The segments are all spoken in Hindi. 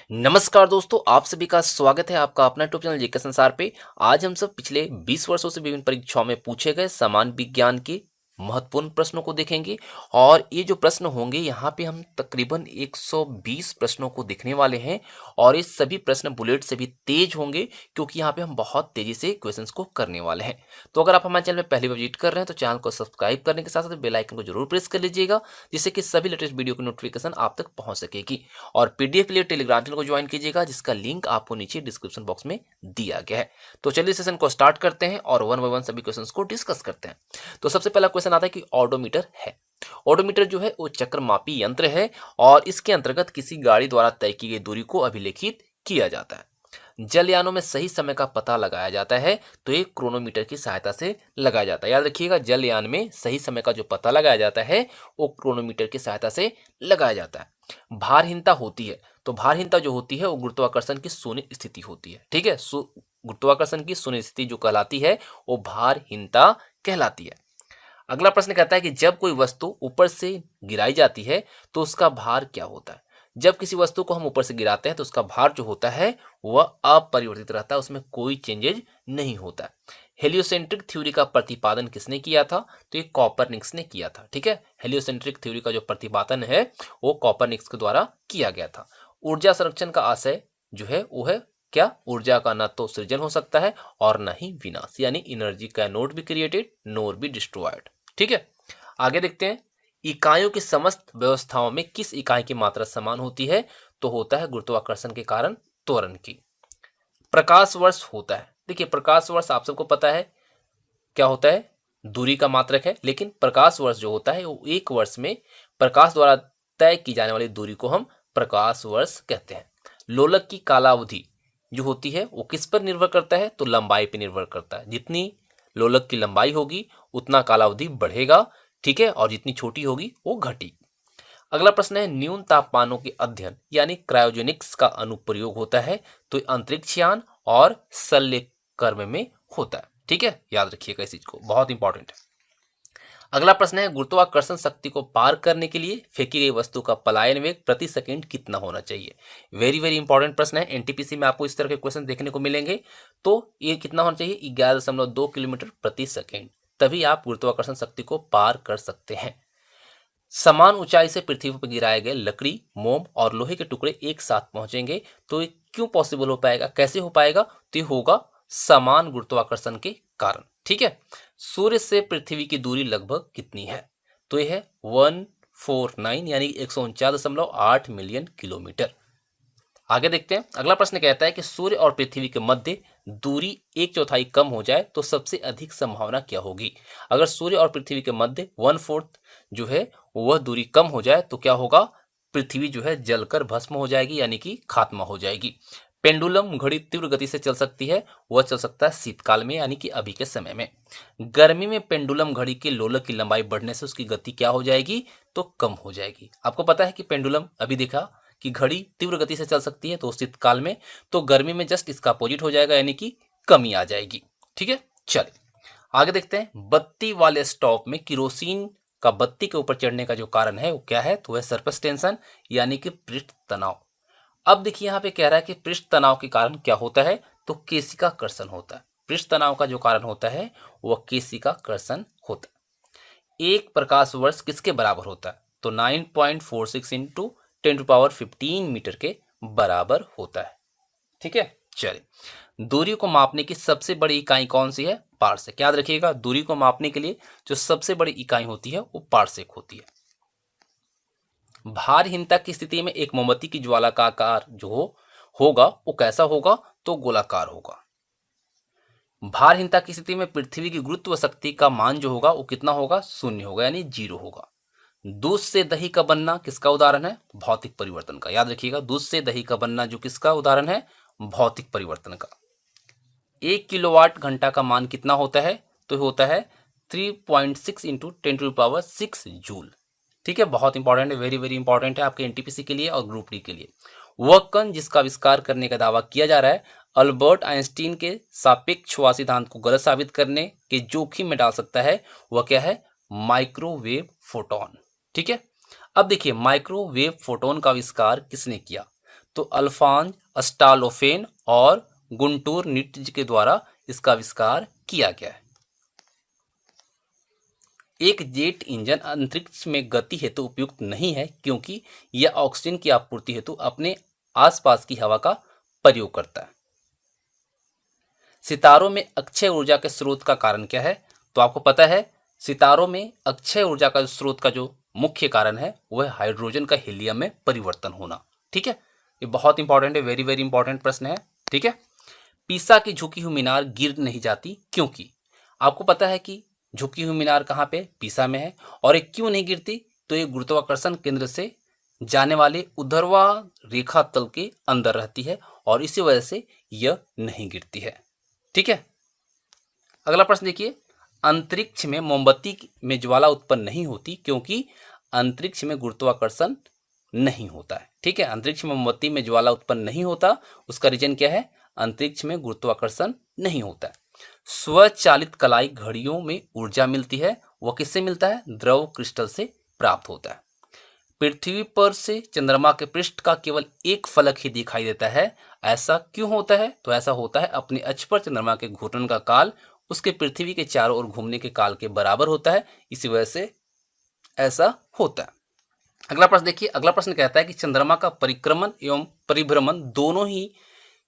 नमस्कार दोस्तों, आप सभी का स्वागत है आपका अपना यूट्यूब चैनल जीके संसार पे। आज हम सब पिछले 20 वर्षों से विभिन्न परीक्षाओं में पूछे गए समान विज्ञान के महत्वपूर्ण प्रश्नों को देखेंगे। और ये जो प्रश्न होंगे यहाँ पे हम तकरीबन 120 प्रश्नों को देखने वाले हैं। और ये सभी प्रश्न बुलेट से भी तेज होंगे, क्योंकि यहाँ पे हम बहुत तेजी से क्वेश्चंस को करने वाले हैं। तो अगर आप हमारे चैनल में पहली बार विजिट कर रहे हैं तो चैनल को सब्सक्राइब करने के साथ साथ बेल आइकन को जरूर प्रेस कर लीजिएगा, जिससे कि सभी लेटेस्ट वीडियो की नोटिफिकेशन आप तक पहुंच सकेगी। और पीडीएफ के लिए टेलीग्राम चैनल को ज्वाइन कीजिएगा, जिसका लिंक आपको नीचे डिस्क्रिप्शन बॉक्स में दिया गया है। तो चलिए सेशन को स्टार्ट करते हैं और वन बाय वन सभी क्वेश्चंस को डिस्कस करते हैं। तो सबसे पहला क्वेश्चन आता है कि ऑडोमीटर है। ऑडोमीटर जो है वो चक्रमापी यंत्र है और इसके अंतर्गत किसी गाड़ी द्वारा तय की गई दूरी को अभिलेखित किया जाता है। जलयानों में सही समय का पता लगाया जाता है तो ये क्रोनोमीटर की सहायता से लगाया जाता है। याद रखिएगा, जलयान में सही समय का जो पता लगाया जाता है वो क्रोनोमीटर की सहायता से लगाया जाता है। भारहीनता होती है, तो भारहीनता जो होती है वो गुरुत्वाकर्षण की शून्य स्थिति होती है। ठीक है, गुरुत्वाकर्षण की शून्य स्थिति जो कहलाती है वो भारहीनता कहलाती है। अगला प्रश्न कहता है कि जब कोई वस्तु ऊपर से गिराई जाती है तो उसका भार क्या होता है। जब किसी वस्तु को हम ऊपर से गिराते हैं तो उसका भार जो होता है वह अपरिवर्तित रहता है, उसमें कोई चेंजेज नहीं होता है। हेलियोसेंट्रिक थ्योरी का प्रतिपादन किसने किया था? तो ये कॉपरनिकस ने किया था। ठीक है, हेलियोसेंट्रिक थ्योरी का जो प्रतिपादन है वो कॉपरनिकस के द्वारा किया गया था। ऊर्जा संरक्षण का आशय जो है वो है क्या? ऊर्जा का न तो सृजन हो सकता है और न ही विनाश, यानी energy can not be created nor be destroyed. ठीक है, आगे देखते हैं। इकाइयों की समस्त व्यवस्थाओं में किस इकाई की मात्रा समान होती है? तो होता है गुरुत्वाकर्षण के कारण त्वरण की। प्रकाश वर्ष होता है। देखिए, प्रकाश वर्ष आप सबको पता है क्या होता है? दूरी का मात्रक है। लेकिन प्रकाश वर्ष जो होता है वो एक वर्ष में प्रकाश द्वारा तय की जाने वाली दूरी को हम प्रकाश वर्ष कहते हैं। लोलक की कालावधि जो होती है वो किस पर निर्भर करता है? तो लंबाई पर निर्भर करता है। जितनी लोलक की लंबाई होगी उतना कालावधि बढ़ेगा। ठीक है, और जितनी छोटी होगी वो घटी। अगला प्रश्न है, न्यून तापमानों के अध्ययन यानी क्रायोजेनिक्स का अनुप्रयोग होता है तो अंतरिक्ष यान और शल्यकर्म में होता है। ठीक है, याद रखिएगा इस चीज को, बहुत इंपॉर्टेंट है। अगला प्रश्न है, गुरुत्वाकर्षण शक्ति को पार करने के लिए फेंकी गई वस्तु का पलायन वेग प्रति सेकंड कितना होना चाहिए? वेरी वेरी इंपॉर्टेंट प्रश्न है। एनटीपीसी में आपको इस तरह के क्वेश्चन देखने को मिलेंगे। तो ये कितना होना चाहिए? 11.2 किलोमीटर प्रति सेकेंड, तभी आप गुरुत्वाकर्षण शक्ति को पार कर सकते हैं। समान ऊंचाई से पृथ्वी पर गिराए गए लकड़ी, मोम और लोहे के टुकड़े एक साथ पहुंचेंगे तो ये क्यों पॉसिबल हो पाएगा? कैसे हो पाएगा? तो ये होगा समान गुरुत्वाकर्षण के कारण। ठीक है, सूर्य से पृथ्वी की दूरी लगभग कितनी है? तो ये है 149 यानी 149.8 मिलियन किलोमीटर। आगे देखते हैं। अगला प्रश्न कहता है कि सूर्य और पृथ्वी के मध्य दूरी 1/4 कम हो जाए तो सबसे अधिक संभावना क्या होगी? अगर सूर्य और पृथ्वी के मध्य 1/4 जो है वह दूरी कम हो जाए तो क्या होगा? पृथ्वी जो है जलकर भस्म हो जाएगी, यानी कि खात्मा हो जाएगी। पेंडुलम घड़ी तीव्र गति से चल सकती है, वह चल सकता है शीतकाल में, यानी कि अभी के समय में। गर्मी में पेंडुलम घड़ी के लोलक की लंबाई बढ़ने से उसकी गति क्या हो जाएगी? तो कम हो जाएगी। आपको पता है कि पेंडुलम अभी देखा कि घड़ी तीव्र गति से चल सकती है तो शीतकाल में, तो गर्मी में जस्ट इसका अपोजिट हो जाएगा, यानी कि कमी आ जाएगी। ठीक है, चलिए आगे देखते हैं। बत्ती वाले स्टॉप में किरोसिन का बत्ती के ऊपर चढ़ने का जो कारण है वो क्या है? तो वह सरफेस टेंशन, यानी कि पृष्ठ तनाव। अब देखिए यहाँ पे कह रहा है कि पृष्ठ तनाव के कारण क्या होता है? तो केशिका कर्षण होता है। पृष्ठ तनाव का जो कारण होता है वह केशिका कर्षण होता है। एक प्रकाश वर्ष किसके बराबर होता है? तो 9.46 इंटू 10⁻15 मीटर के बराबर होता है। ठीक है, चलिए दूरी को मापने की सबसे बड़ी इकाई कौन सी है? पारसेक। याद रखिएगा, दूरी को मापने के लिए जो सबसे बड़ी इकाई होती है वो पारसेक होती है। भारहीनता की स्थिति में एक मोमबत्ती की ज्वाला का आकार जो होगा वो कैसा होगा? तो गोलाकार होगा। भारहीनता की स्थिति में पृथ्वी की गुरुत्व शक्ति का मान जो होगा वो कितना होगा? 0 होगा, यानी 0 होगा। दूध से दही का बनना किसका उदाहरण है? भौतिक परिवर्तन का। याद रखिएगा, दूध से दही का बनना जो किसका उदाहरण है? भौतिक परिवर्तन का। 1 किलोवाट घंटा का मान कितना होता है? तो होता है 3.6 इंटू 10⁻6 जूल। ठीक है, बहुत इंपॉर्टेंट है, वेरी वेरी इंपॉर्टेंट है आपके एनटीपीसी के लिए और ग्रुप डी के लिए। वह कण जिसका आविष्कार करने का दावा किया जा रहा है अल्बर्ट आइंस्टीन के सापेक्षता सिद्धांत को गलत साबित करने के जोखिम में डाल सकता है, वह क्या है? Microwave photon. ठीक है, अब देखिए माइक्रोवेव फोटोन का आविष्कार किसने किया? तो अल्फांज अस्टालोफेन और गुंटूर निट्ज के द्वारा इसका आविष्कार किया गया है। एक जेट इंजन अंतरिक्ष में गति हेतु उपयुक्त नहीं है क्योंकि यह ऑक्सीजन की आपूर्ति हेतु अपने आसपास की हवा का प्रयोग करता है। सितारों में अक्षय ऊर्जा के स्रोत का कारण क्या है? तो आपको पता है सितारों में अक्षय ऊर्जा का स्रोत का जो मुख्य कारण है वह हाइड्रोजन का हीलियम में परिवर्तन होना। ठीक है, ये बहुत इंपॉर्टेंट है, वेरी वेरी इंपॉर्टेंट प्रश्न है। ठीक है, पीसा की झुकी हुई मीनार गिर नहीं जाती क्योंकि आपको पता है कि झुकी हुई मीनार कहाँ पे? पीसा में है। और ये क्यों नहीं गिरती? तो ये गुरुत्वाकर्षण केंद्र से जाने वाले ऊर्ध्वाधर रेखा तल के अंदर रहती है और इसी वजह से यह नहीं गिरती है। ठीक है, अगला प्रश्न देखिए, अंतरिक्ष में मोमबत्ती में ज्वाला उत्पन्न नहीं होती क्योंकि अंतरिक्ष में गुरुत्वाकर्षण नहीं होता है। ठीक है, अंतरिक्ष में मोमबत्ती में ज्वाला उत्पन्न नहीं होता, उसका रीजन क्या है? अंतरिक्ष में गुरुत्वाकर्षण नहीं होता है। स्वचालित कलाई घड़ियों में ऊर्जा मिलती है, वह किससे मिलता है? द्रव क्रिस्टल से प्राप्त होता है। पृथ्वी पर से चंद्रमा के पृष्ठ का केवल एक फलक ही दिखाई देता है, ऐसा क्यों होता है? तो ऐसा होता है अपने अक्ष पर चंद्रमा के घूर्णन का काल उसके पृथ्वी के चारों ओर घूमने के काल के बराबर होता है, इसी वजह से ऐसा होता है। अगला प्रश्न देखिए, अगला प्रश्न कहता है कि चंद्रमा का परिक्रमण एवं परिभ्रमण दोनों ही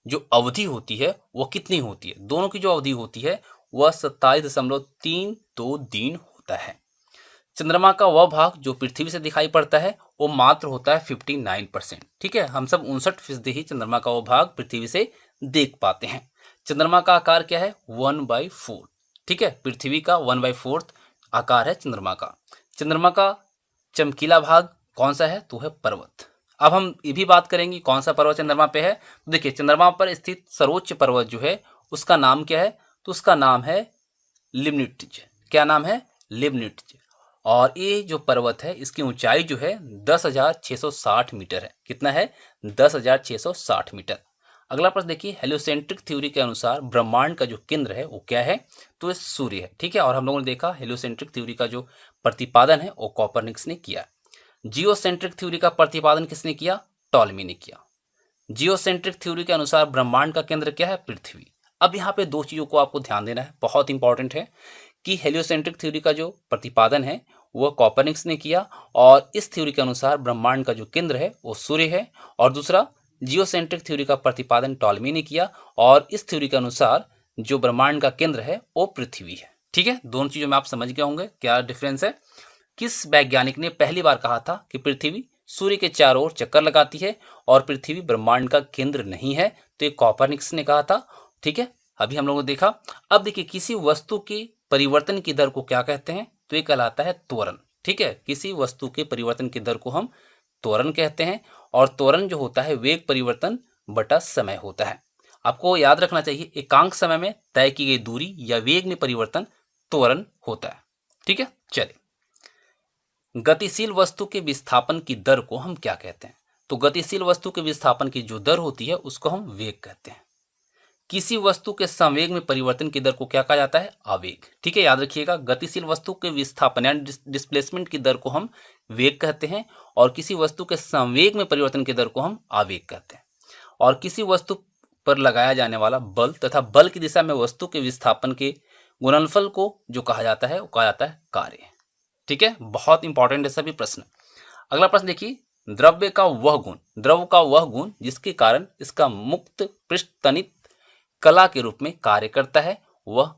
जो अवधि होती है वह कितनी होती है? दोनों की जो अवधि होती है वह 27.32 दिन होता है। चंद्रमा का वह भाग जो पृथ्वी से दिखाई पड़ता है वो मात्र होता है 59%। ठीक है, हम सब 59% ही चंद्रमा का वो भाग पृथ्वी से देख पाते हैं। चंद्रमा का आकार क्या है? 1/4। ठीक है, पृथ्वी का 1/4 आकार है चंद्रमा का। चंद्रमा का चमकीला भाग कौन सा है? तो है पर्वत। अब हम ये भी बात करेंगे कौन सा पर्वत चंद्रमा पे है। तो देखिए, चंद्रमा पर स्थित सर्वोच्च पर्वत जो है उसका नाम क्या है? तो उसका नाम है लिम्निट्ज। क्या नाम है? लिम्निट्ज। और ये जो पर्वत है इसकी ऊंचाई जो है 10,660 मीटर है। कितना है? 10,660 मीटर। अगला प्रश्न देखिए, हेलियोसेंट्रिक थ्योरी के अनुसार ब्रह्मांड का जो केंद्र है वो क्या है? तो ये सूर्य है। ठीक है, और हम लोगों ने देखा हेलियोसेंट्रिक थ्योरी का जो प्रतिपादन है वो कोपरनिकस ने किया। जियोसेंट्रिक थ्योरी का प्रतिपादन किसने किया? टॉलमी ने किया। जियोसेंट्रिक थ्योरी के अनुसार ब्रह्मांड का केंद्र क्या है? पृथ्वी। अब यहाँ पे दो चीजों को आपको ध्यान देना है, बहुत इंपॉर्टेंट है कि हेलियोसेंट्रिक थ्योरी का जो प्रतिपादन है वह कोपरनिकस ने किया और इस थ्योरी के अनुसार ब्रह्मांड का जो केंद्र है वो सूर्य है। और दूसरा, जियोसेंट्रिक थ्योरी का प्रतिपादन टॉलमी ने किया और इस थ्योरी के अनुसार जो ब्रह्मांड का केंद्र है वो पृथ्वी है। ठीक है, दोनों चीजों में आप समझ गए होंगे क्या डिफरेंस है। किस वैज्ञानिक ने पहली बार कहा था कि पृथ्वी सूर्य के चारों ओर चक्कर लगाती है और पृथ्वी ब्रह्मांड का केंद्र नहीं है? तो ये कोपरनिकस ने कहा था। ठीक है, अभी हम लोगों ने देखा। अब देखिए, किसी वस्तु के परिवर्तन की दर को क्या कहते हैं? तो ये कहलाता है त्वरण। ठीक है, किसी वस्तु के परिवर्तन की दर को हम त्वरण कहते हैं और त्वरण जो होता है वेग परिवर्तन बटा समय होता है। आपको याद रखना चाहिए, एकांक समय में तय की गई दूरी या वेग में परिवर्तन त्वरण होता है। ठीक है, चलिए, गतिशील वस्तु के विस्थापन की दर को हम क्या कहते हैं? तो गतिशील वस्तु के विस्थापन की जो दर होती है उसको हम वेग कहते हैं। किसी वस्तु के संवेग में परिवर्तन की दर को क्या कहा जाता है? आवेग। ठीक है, याद रखिएगा, गतिशील वस्तु के विस्थापन यानी डिस्प्लेसमेंट की दर को हम वेग कहते हैं और किसी वस्तु के संवेग में परिवर्तन की दर को हम आवेग कहते हैं। और किसी वस्तु पर लगाया जाने वाला बल तथा बल की दिशा में वस्तु के विस्थापन के गुणनफल को जो कहा जाता है वो कहा जाता है कार्य। ठीक है, बहुत इंपॉर्टेंट है सभी प्रश्न। अगला प्रश्न देखिए, द्रव का वह गुण जिसके कारण इसका मुक्त पृष्ठ तनित कला के रूप में कार्य करता है वह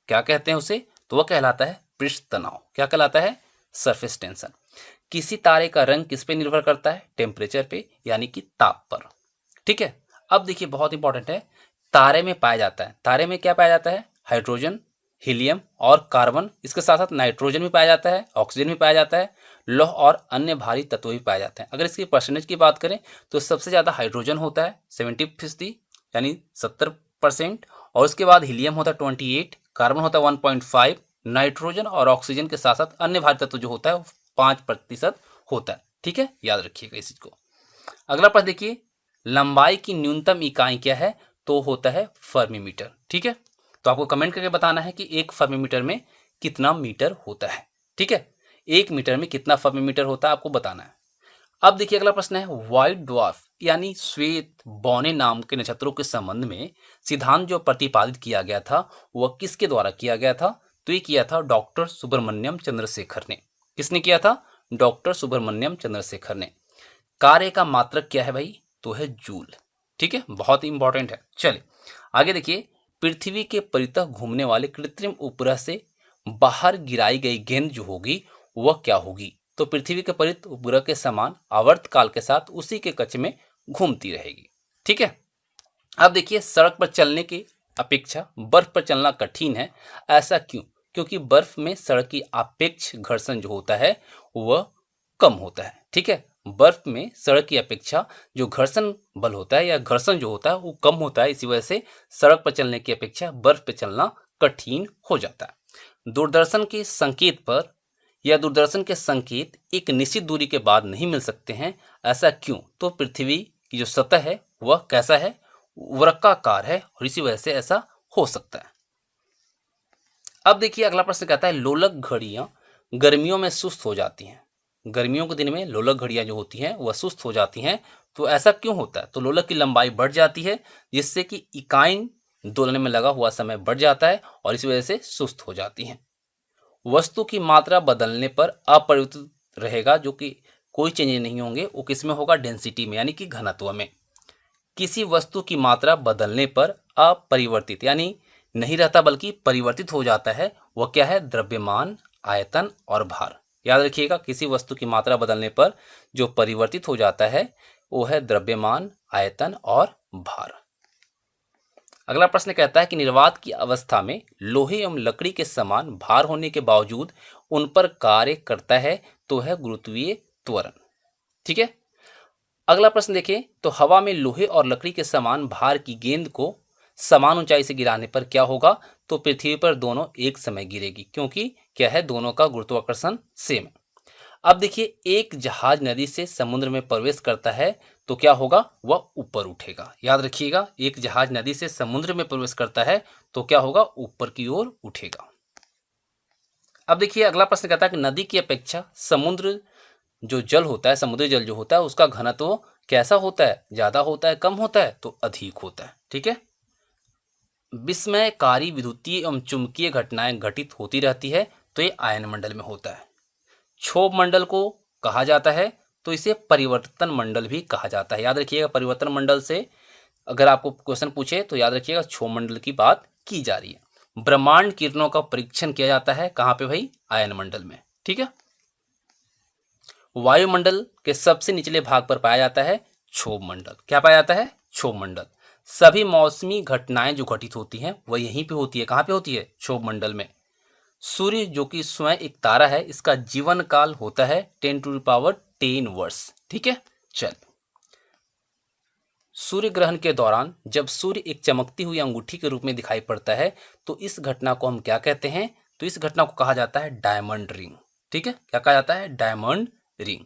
क्या कहते हैं उसे? तो वह कहलाता है पृष्ठ तनाव। क्या कहलाता है? Surface tension. किसी तारे का रंग किस पे निर्भर करता है? टेम्परेचर पे यानी कि ताप पर। ठीक है, अब देखिए बहुत इंपॉर्टेंट है, तारे में पाया जाता है, तारे में क्या पाया जाता है? हाइड्रोजन, हीलियम और कार्बन, इसके साथ साथ नाइट्रोजन भी पाया जाता है, ऑक्सीजन भी पाया जाता है, लौह और अन्य भारी तत्व भी पाए जाते हैं। अगर इसकी परसेंटेज की बात करें तो सबसे ज़्यादा हाइड्रोजन होता है 70% यानी 70%, और उसके बाद हीलियम होता है 28, कार्बन होता है 1.5, नाइट्रोजन और ऑक्सीजन के साथ साथ अन्य भारी तत्व जो होता है वो 5% होता है। ठीक है, याद रखिएगा इस चीज को। अगला प्रश्न देखिए, लंबाई की न्यूनतम इकाई क्या है? तो होता है फर्मीमीटर। ठीक है, तो आपको कमेंट करके बताना है कि एक फर्मीमीटर में कितना मीटर होता है। ठीक है, एक मीटर में कितना फर्मीमीटर होता है आपको बताना है। अब देखिए अगला प्रश्न है, व्हाइट ड्वार्फ यानी श्वेत बौने नाम के नक्षत्रों के संबंध में सिद्धांत जो प्रतिपादित किया गया था वह किसके द्वारा किया गया था? तो ये किया था डॉक्टर सुब्रमण्यम चंद्रशेखर ने। किसने किया था? डॉक्टर सुब्रमण्यम चंद्रशेखर ने। कार्य का मात्रक क्या है भाई? तो है जूल। ठीक है, बहुत इंपॉर्टेंट है। चलिए आगे देखिए, पृथ्वी के परितः घूमने वाले कृत्रिम उपग्रह से बाहर गिराई गई गेंद जो होगी वह क्या होगी? तो पृथ्वी के परितः उपग्रह के समान आवर्त काल के साथ उसी के कक्ष में घूमती रहेगी। ठीक है, अब देखिए, सड़क पर चलने की अपेक्षा बर्फ पर चलना कठिन है। ऐसा क्यों? क्योंकि बर्फ में सड़क की सापेक्ष घर्षण जो होता है वह कम होता है। ठीक है, बर्फ में सड़क की अपेक्षा जो घर्षण बल होता है या घर्षण जो होता है वो कम होता है। इसी वजह से सड़क पर चलने की अपेक्षा बर्फ पर चलना कठिन हो जाता है। दूरदर्शन के संकेत पर या दूरदर्शन के संकेत एक निश्चित दूरी के बाद नहीं मिल सकते हैं। ऐसा क्यों? तो पृथ्वी की जो सतह है वह कैसा है? वृत्ताकार है और इसी वजह से ऐसा हो सकता है। अब देखिए, अगला प्रश्न कहता है लोलक घड़ियां गर्मियों में सुस्त हो जाती हैं। गर्मियों के दिन में लोलक घड़ियां जो होती हैं वह सुस्त हो जाती हैं। तो ऐसा क्यों होता है? तो लोलक की लंबाई बढ़ जाती है जिससे कि इकाई दोलन में लगा हुआ समय बढ़ जाता है और इस वजह से सुस्त हो जाती हैं। वस्तु की मात्रा बदलने पर अपरिवर्तित रहेगा, जो कि कोई चेंज नहीं होंगे। वो किस में होगा? डेंसिटी में, यानी कि घनत्व में। किसी वस्तु की मात्रा बदलने पर अपरिवर्तित यानी नहीं रहता बल्कि परिवर्तित हो जाता है, वह क्या है? द्रव्यमान, आयतन और भार। याद रखिएगा, किसी वस्तु की मात्रा बदलने पर जो परिवर्तित हो जाता है वो है द्रव्यमान, आयतन और भार। अगला प्रश्न कहता है कि निर्वात की अवस्था में लोहे एवं लकड़ी के समान भार होने के बावजूद उन पर कार्य करता है, तो है गुरुत्वीय त्वरण। ठीक है, अगला प्रश्न देखें तो हवा में लोहे और लकड़ी के समान भार की गेंद को समान ऊंचाई से गिराने पर क्या होगा? तो पृथ्वी पर दोनों एक समय गिरेगी, क्योंकि क्या है? दोनों का गुरुत्वाकर्षण सेम है। अब देखिए, एक जहाज नदी से समुद्र में प्रवेश करता है तो क्या होगा? वह ऊपर उठेगा। याद रखिएगा, एक जहाज नदी से समुद्र में प्रवेश करता है तो क्या होगा? ऊपर की ओर उठेगा। अब देखिए, अगला प्रश्न कहता है कि नदी की अपेक्षा समुद्र जो जल होता है, समुद्री जल जो होता है उसका घनत्व कैसा होता है? ज्यादा होता है, कम होता है? तो अधिक होता है। ठीक है, विस्मयकारी विद्युतीय एवं चुंबकीय घटनाएं घटित होती रहती है, तो ये आयन मंडल में होता है। क्षोभ मंडल को कहा जाता है, तो इसे परिवर्तन मंडल भी कहा जाता है। याद रखिएगा, परिवर्तन मंडल से अगर आपको क्वेश्चन पूछे तो याद रखिएगा क्षोभ मंडल की बात की जा रही है। ब्रह्मांड किरणों का परीक्षण किया जाता है कहाँ पे भाई? आयन मंडल में। ठीक है, वायुमंडल के सबसे निचले भाग पर पाया जाता है क्षोभ मंडल। क्या पाया जाता है? क्षोभ मंडल। सभी मौसमी घटनाएं जो घटित होती हैं वह यहीं पे होती है। कहाँ पे होती है? क्षोभ मंडल में। सूर्य जो कि स्वयं एक तारा है, इसका जीवन काल होता है 10⁻10 वर्ष। ठीक है, चल सूर्य ग्रहण के दौरान जब सूर्य एक चमकती हुई अंगूठी के रूप में दिखाई पड़ता है तो इस घटना को हम क्या कहते हैं? तो इस घटना को कहा जाता है डायमंड रिंग। ठीक है, क्या कहा जाता है? Diamond ring.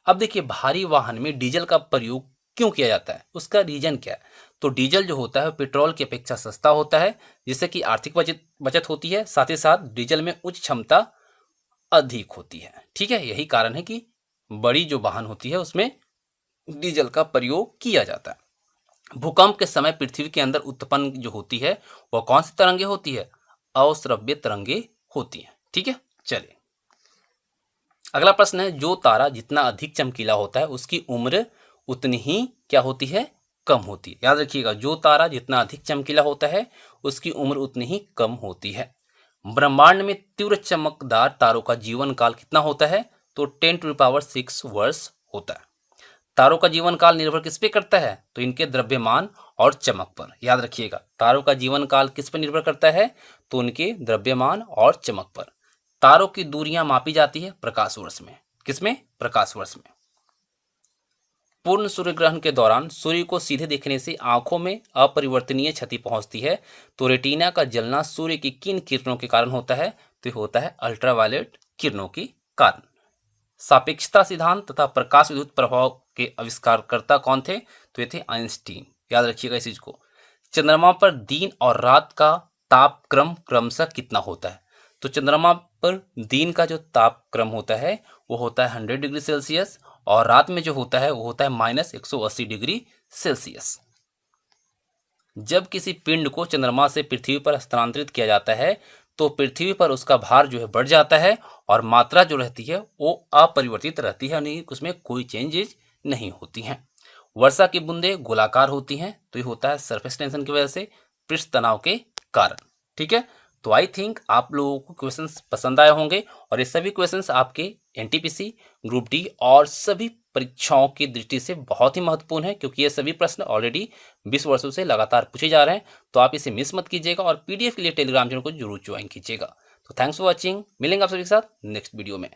अब देखिए, भारी वाहन में डीजल का प्रयोग क्यों किया जाता है? उसका रीजन क्या है? तो डीजल जो होता है पेट्रोल की अपेक्षा सस्ता होता है, जिससे कि आर्थिक बचत होती है। साथ ही साथ डीजल में उच्च क्षमता अधिक होती है। ठीक है, यही कारण है कि बड़ी जो वाहन होती है उसमें डीजल का प्रयोग किया जाता है। भूकंप के समय पृथ्वी के अंदर उत्पन्न जो होती है वह कौन सी तरंगे होती है? अश्रव्य तरंगे होती है। ठीक है, चलिए अगला प्रश्न है, जो तारा जितना अधिक चमकीला होता है उसकी उम्र उतनी ही क्या होती है? कम होती है। याद रखिएगा, जो तारा जितना अधिक चमकीला होता है उसकी उम्र उतनी ही कम होती है। ब्रह्मांड में तीव्र चमकदार तारों का जीवन काल कितना होता है? तो 10⁻6 वर्ष होता है। तारों का जीवन काल निर्भर किस पे करता है? तो इनके द्रव्यमान और चमक पर। याद रखिएगा, तारों का जीवन काल किस पर निर्भर करता है? तो उनके द्रव्यमान और चमक पर। तारों की दूरियां मापी जाती है प्रकाश वर्ष में। किसमें? प्रकाश वर्ष में। पूर्ण सूर्य ग्रहण के दौरान सूर्य को सीधे देखने से आंखों में अपरिवर्तनीय क्षति पहुंचती है, तो रेटिना का जलना सूर्य की किन किरणों के कारण होता है? तो होता है अल्ट्रावायलेट किरणों के कारण। सापेक्षता सिद्धांत तथा प्रकाश विद्युत प्रभाव के आविष्कारकर्ता कौन थे? तो ये थे आइंस्टीन। याद रखिएगा इस चीज को। चंद्रमा पर दिन और रात का तापक्रम क्रमशः कितना होता है? तो चंद्रमा पर दिन का जो तापक्रम होता है वो होता है 100 डिग्री सेल्सियस और रात में जो होता है वो होता है -180 डिग्री सेल्सियस। जब किसी पिंड को चंद्रमा से पृथ्वी पर हस्तांतरित किया जाता है तो पृथ्वी पर उसका भार जो है बढ़ जाता है और मात्रा जो रहती है वो अपरिवर्तित रहती है, यानी उसमें कोई चेंजेज नहीं होती हैं। वर्षा की बूंदें गोलाकार होती हैं, तो ये होता है सरफेस टेंशन की वजह से, पृष्ठ तनाव के कारण। ठीक है, तो आई थिंक आप लोगों को क्वेश्चंस पसंद आए होंगे और ये सभी क्वेश्चंस आपके एनटीपीसी, ग्रुप डी और सभी परीक्षाओं की दृष्टि से बहुत ही महत्वपूर्ण है, क्योंकि ये सभी प्रश्न ऑलरेडी 20 वर्षों से लगातार पूछे जा रहे हैं। तो आप इसे मिस मत कीजिएगा और पीडीएफ के लिए टेलीग्राम चैनल को जरूर ज्वाइन कीजिएगा। तो थैंक्स फॉर वॉचिंग, मिलेंगे आप सभी के साथ नेक्स्ट वीडियो में।